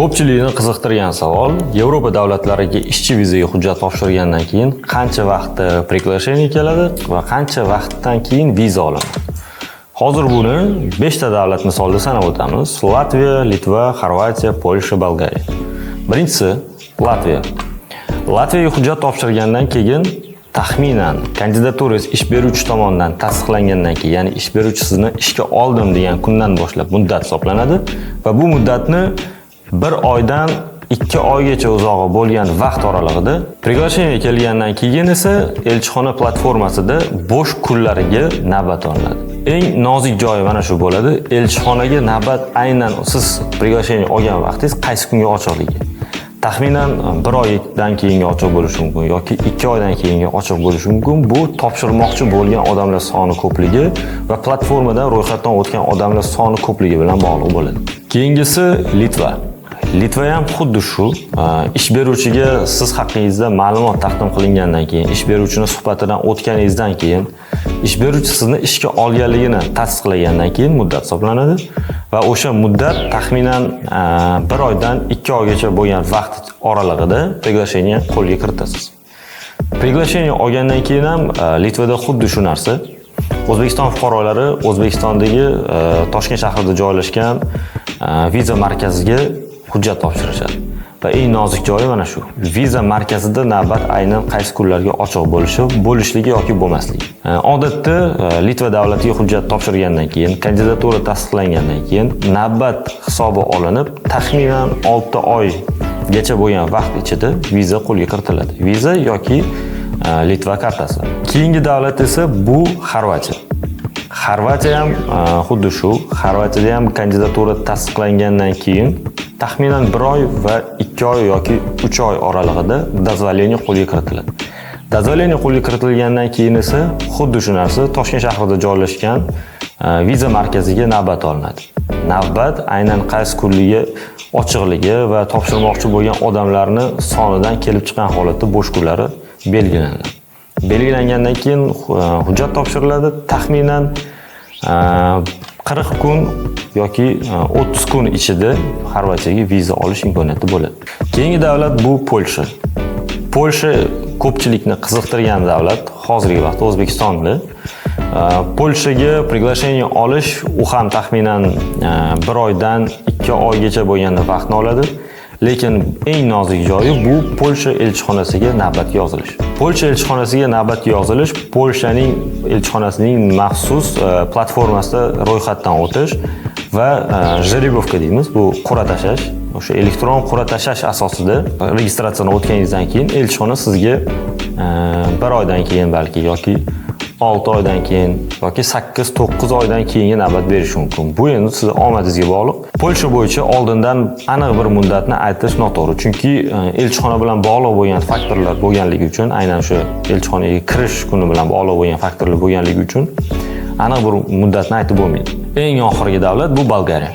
Ko'pchilikni qiziqtirgan savol, Yevropa davlatlariga ishchi vizaga hujjat topshirgandan keyin qancha vaqtda приглашение keladi va qancha vaqtdan keyin viza olinadi. Hozir buni 5 ta davlat misolida sanab o'tamiz. Latviya, Litva, Xorvatiya, Polsha, Bolgariya. Birinchisi Latviya. Latviyaga hujjat topshirgandan keyin taxminan kandidaturangiz ish beruvchi tomonidan tasdiqlangandan keyin, ya'ni ish beruvchi sizni ishga oldim degan kundan boshlab muddat hisoblanadi va bu muddatni 1 oydan 2 oygacha uzog'i bo'lgan vaqt oralig'ida приглашение kelgandan keyin esa elchixona platformasida bo'sh kunlariga navbat olinadi. Eng nozik joyi mana shu bo'ladi. Elchixonaga navbat aynan siz приглашение olgan vaqtingiz qaysi kunga ochiqligi. Taxminan 1 oydan keyinga ochiq bo'lishi mumkin yoki 2 oydan keyinga ochiq bo'lishi mumkin. Bu topshirmoqchi bo'lgan odamlar soni ko'pligi va platformadan ro'yxatdan o'tgan odamlar soni ko'pligi bilan bog'liq bo'ladi. Keyingisi Litva. Litva ham xuddi shu. Ish beruvchiga siz haqingizda ma'lumot taqdim qilingandan keyin, ish beruvchini suhbatidan o'tganingizdan keyin, ish beruvchi sizni ishga olganligini tasdiqlagandan keyin muddat hisoblanadi va o'sha muddat taxminan 1 oydan 2 oygacha bo'lgan vaqt oralig'ida приглашение qo'lga kiritasiz. Приглашение olgandan keyin ham Litvada xuddi shu narsa. O'zbekiston fuqarolari O'zbekistondagi Toshkent shahrida joylashgan viza markaziga hujjat topshirishadi. Va eng nozik joyi mana shu. Viza markazida navbat aynan qaysi kunlarga ochiq bo'lishligi yoki bo'lmasligi. Odatda Litva davlatiga hujjat topshirgandan keyin, kandidatura tasdiqlangandan keyin navbat hisobi olinib, taxminan 6 oygacha bo'lgan vaqt ichida viza qo'lga kiritiladi. Viza yoki Litva kartasi. Keyingi davlat esa bu Xorvatiya. Xorvatiya ham xuddi shu. Xorvatiyada ham kandidatura tasdiqlangandan keyin taxminan 1 oy va 2 oy yoki 3 oy oralig'ida dozvolение qo'lga kiritiladi. Dozvolение qo'lga kiritilgandan keyin esa xuddi shu narsa Toshkent shahrida joylashgan viza markaziga navbat olinadi. Navbat aynan qaysi kunligi, ochiqligi va topshirmoqchi bo'lgan odamlarni sonidan kelib chiqqan holatda bo'sh kunlari belgilanadi. Belgilangandan keyin hujjat topshiriladi. Taxminan 40 kun yoki 30 kun ichida Xorvatiyaga viza olish imkoniyati bo'ladi. Keyingi davlat bu Polsha. Polsha ko'pchilikni qiziqtirgan davlat hozirgi vaqtda O'zbekistonda. Polshaga приглашение olish u ham taxminan 1 oydan 2 oygacha bo'lgan vaqtni oladi. Lekin eng nozik joyi bu Polsha elchixonasiga navbatga yozilish. Polsha elchixonasiga navbatga yozilish Polshaning elchixonasining maxsus platformasida ro'yxatdan o'tish va жеребьевка deymiz. Bu qur'a tashlash. O'sha elektron qur'a tashlash asosida registratsiyadan o'tganingizdan keyin elchixona sizga 1 oydan keyin balki yoki 6 oydan keyin yoki 8-9 oydan keyingi navbat berishi mumkin. Bu endi siz omadingizga bog'liq. Polsha bo'yicha oldindan aniq bir muddatni aytish noto'g'ri, chunki elchixona bilan bog'liq bo'lgan faktorlar bo'lganligi uchun, aynan o'sha elchixonaga kirish kuni bilan bog'liq bo'lgan faktorlar bo'lganligi uchun aniq bir muddatni aytib bo'lmaydi. Eng oxirgi davlat bu Bolgariya.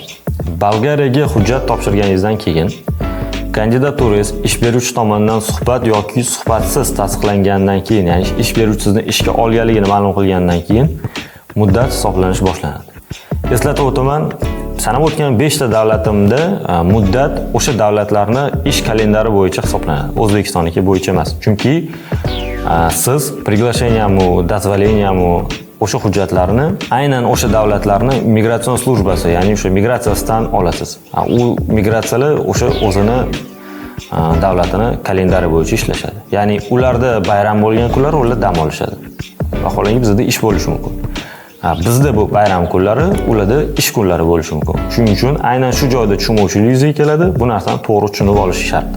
Bolgariyaga hujjat topshirganingizdan keyin kandidaturangiz ish beruvchi tomonidan suhbat yoki suhbatsiz tasdiqlangandan keyin, ya'ni ish beruvchi sizni ishga olganligini ma'lum qilgandan keyin muddat hisoblanish boshlanadi. Eslatib o'taman, sanab o'tgan 5 ta davlatimda muddat o'sha davlatlarni ish kalendari bo'yicha hisoblanadi. O'zbekistonniki bo'yicha emas. Chunki siz приглашенияму, dozvolенияму o'sha hujjatlarni aynan o'sha davlatlarni migratsion slujbasi, ya'ni o'sha migratsiyasidan olasiz. U migratsiyalar o'sha o'zini davlatini kalendari bo'yicha ishlashadi. Ya'ni ularda bayram bo'lgan kunlar ular dam olishadi. Vaholanki bizda ish bo'lishi mumkin. Bizda bu bayram kunlari, ularda ish kunlari bo'lishi mumkin. Shuning uchun aynan shu joyda tushunmovchilik yuzaga keladi. Bu narsani to'g'ri tushunib olish shart.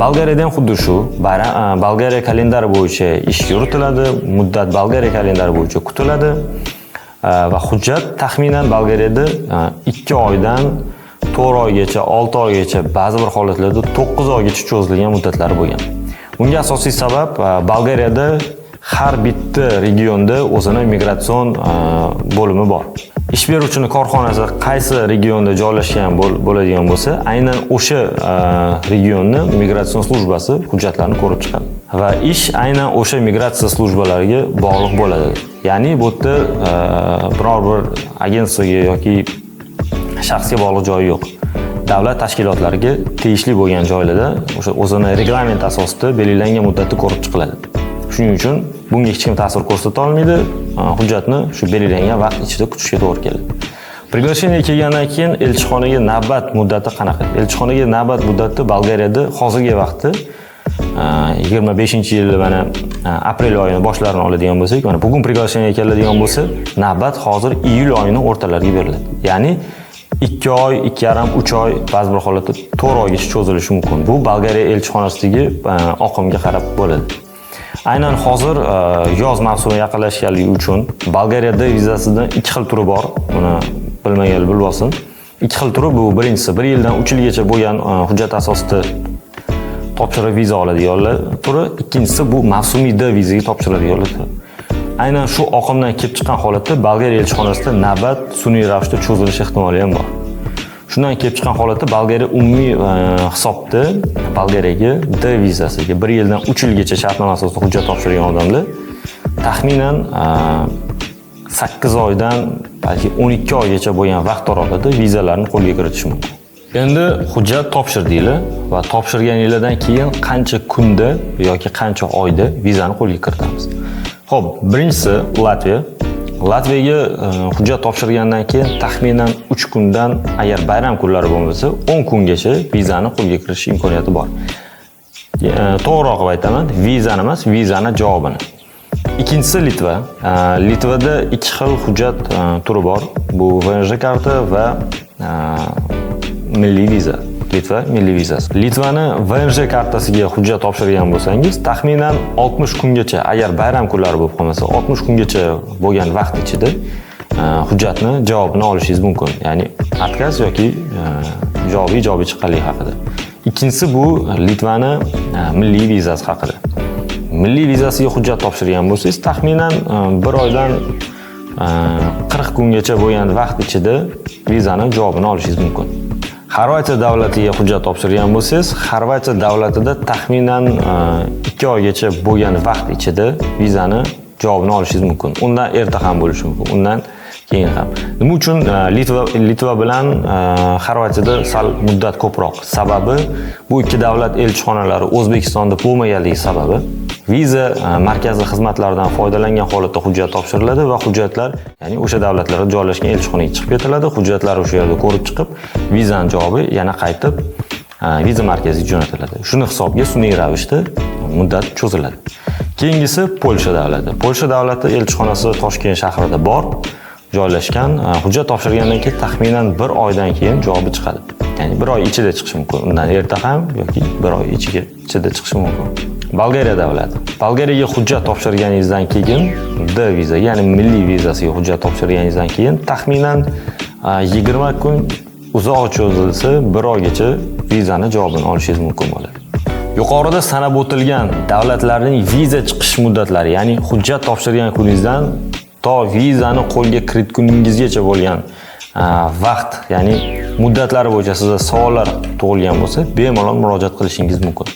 Bolgariyada ham xuddi shu. Bolgariya kalendari bo'yicha ish yuritiladi, muddat Bolgariya kalendari bo'yicha kutiladi va hujjat taxminan Bolgariyada 2 oydan 4 oygacha, 6 oygacha, ba'zi bir holatlarda 9 oygacha cho'zilgan muddatlari bo'lgan. Bunga asosiy sabab Bolgariyada har bitta regionda o'zining migratsion bo'limi bor. Ish beruvchini korxonasi qaysi regionda joylashgan bo'ladigan bo'lsa, aynan o'sha regionning migratsion slujbasi hujjatlarni ko'rib chiqadi. Va ish aynan o'sha migratsiya slujbalariga bog'liq bo'ladi. Ya'ni bu yerda biror bir agensiyaga yoki shaxsga bog'liq joyi yo'q. davlat tashkilotlariga tegishli bo'lgan joylarda o'sha o'zini reglament asosida belgilangan muddatda ko'rib chiqiladi. Shuning uchun bunga hech kim ta'sir ko'rsata olmaydi. Hujjatni shu belgilangan vaqt ichida kutishga to'g'ri keladi. Приглашение kelgandan keyin elchixonaga navbat muddati qanaqa? Elchixonaga navbat muddati Bolgariyada hozirgi vaqtda 25-yil mana aprel oyini boshlarini oladigan bo'lsak, mana bugun приглашение keladigan bo'lsa, navbat hozir iyul oyining o'rtalariga beriladi. Ya'ni 2 oy, 2,5, 3 oy, ba'zi bir holatda 4 oygacha cho'zilishi mumkin. Bu Bolgariya elchixonasidagi oqimga qarab bo'ladi. Aynan hozir yoz mavsumi yaqinlashganligi uchun Bolgariyada vizasidan 2 xil turi bor. Buni bilmaganlar bilib olsin. 2 xil turi bu birinchisi 1 yildan 3 yilgacha bo'lgan hujjat asosida topshiriq viza oladiganlar turi, ikkinchisi bu mavsumiy D vizaga topshiradiganlar turi. Aynan shu oqimdan kelib chiqqan holatda Bolgariya elchixonasida navbat sun'iy ravishda cho'zilish ehtimoli ham bor. Shundan kelib chiqqan holatda Bolgariya umumiy hisobda Bolgariyaga D vizasiga 1 yildan 3 yilgacha shartnoma asosida hujjat topshirgan odamlar taxminan 8 oydan balki 12 oygacha bo'lgan vaqt oralig'ida vizalarni qo'lga kiritish mumkin. Endi hujjat topshirdinglar va topshirganinglardan keyin qancha kunda yoki qancha oyda vizani qo'lga kiritamiz. Xo'p, birinchisi Latviya. Latviyaga hujjat topshirgandan keyin taxminan 3 kundan, agar bayram kunlari bo'lmasa, 10 kungacha vizani qo'lga kiritish imkoniyati bor. To'g'riroq aytaman, vizani emas, vizani javobini. Ikkinchisi Litva. Litvada 2 xil hujjat turi bor. Bu VNJ karta va milliy viza. Litva milliy vizasi. Litvani VNJ kartasiga hujjat topshirgan bo'lsangiz, taxminan 60 kungacha, agar bayram kunlari bo'lib qolmasa, 60 kungacha bo'lgan vaqt ichida hujjatni javobini olishingiz mumkin. Ya'ni отказ yoki javob ijobiy chiqqanligi haqida. Ikkinchisi bu Litvani milliy vizasi haqida. Milliy vizasiga hujjat topshirgan bo'lsangiz, taxminan 1 oydan 40 kungacha bo'lgan vaqt ichida vizani javobini olishingiz mumkin. Xorvatiya davlatiga hujjat topshirgan bo'lsangiz, Xorvatiya davlatida taxminan 2 oygacha bo'lgan vaqt ichida vizani javobini olishingiz mumkin. Undan erta ham bo'lishi mumkin, undan keyin ham. Nima uchun Litva bilan Xorvatiyada sal muddat ko'proq? Sababi bu ikki davlat elchixonalari O'zbekistonda bo'lmaganligi sababi viza markaziy xizmatlaridan foydalangan holatda hujjat topshiriladi va hujjatlar, ya'ni o'sha davlatlarda joylashgan elchixonaga chiqib ketiladi. Hujjatlar o'sha yerda ko'rib chiqib, vizaning javobi yana qaytib viza markaziga jo'natiladi. Shuni hisobga sun'iy ravishda muddat cho'ziladi. Keyingisi Polsha davlati. Polsha davlati elchixonasi Toshkent shahrida bor, joylashgan. Hujjat topshirgandan keyin taxminan 1 oydan keyin javobi chiqadi. Ya'ni 1 oy ichida chiqishi mumkin. Undan erta ham yoki 1 oy ichida chiqishi mumkin. Bolgariya davlati. Bolgariyaga hujjat topshirganingizdan keyin D viza, ya'ni milliy vizasiga hujjat topshirganingizdan keyin taxminan 20 kun uzoq cho'zilsa 1 oygacha vizani javobini olishingiz mumkin bo'ladi. Yuqorida sanab o'tilgan davlatlarning viza chiqish muddatlari, ya'ni hujjat topshirgan kuningizdan to vizani qo'lga kiritguningizgacha bo'lgan vaqt, ya'ni muddatlari bo'yicha sizda savollar tug'ilgan bo'lsa, bemalol murojaat qilishingiz mumkin.